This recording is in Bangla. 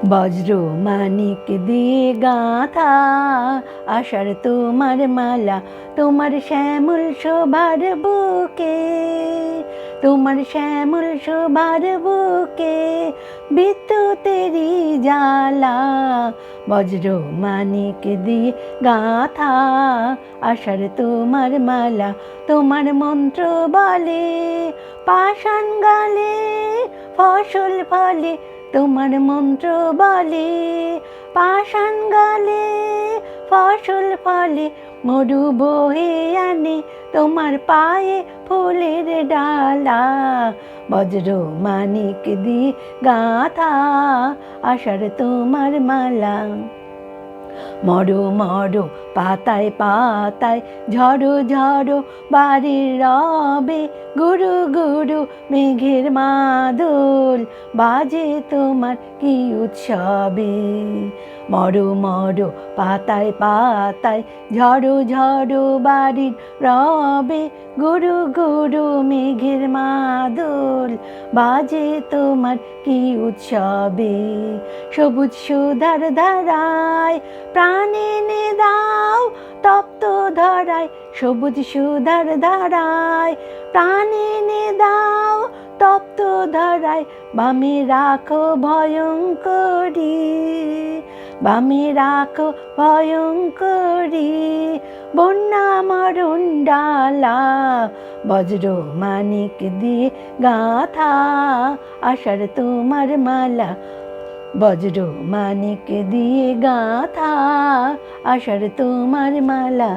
বজ্র মানিক দিয়ে গাঁথা আষাঢ় তোমার মালা, তোমার শ্যামল শোভার বুকে, তোমার শ্যামল শোভার বুকে বিদ্যুতেরই জ্বালা। বজ্র মানিক দিয়ে গাঁথা আষাঢ় তোমার মালা, তোমার মন্ত্র বলে পাষাণ গালে ফসল ফলে, তোমার মন্ত্র বলে পাষাণ গালে ফসল ফলে, মরু বয়ে আনে তোমার পায়ে ফুলের ডালা। বজ্র মানিক দিয়ে গাঁথা আষাঢ় তোমার মালা। মরো মরো পাতায় পাতায় ঝড়ো ঝড়ো বাড়ির রবে, গুরু গুরু মেঘের মাদল বাজে তোমার কি উৎসবে। মরো মরো পাতায় পাতায় ঝড়ো ঝড়ো বাড়ির রবে, গুরু গুরু মেঘের মাদল বাজে তোমার কি উৎসবে। সবুজ সুধার ধারায় প্রাণ এনে দাও তপ্ত ধরায়, সবুজ সুধার ধারায় প্রাণ এনে দাও তপ্ত ধরায়। বামে রাখো ভয়ঙ্করী, বামে রাখো ভয়ঙ্করী বন্যা মরণ ডালা। বজ্র মানিক দিয়ে গাঁথা আষাঢ় তোমার মালা, বজ্র মানিক দিয়ে গাঁথা আষাঢ় তোমার মালা।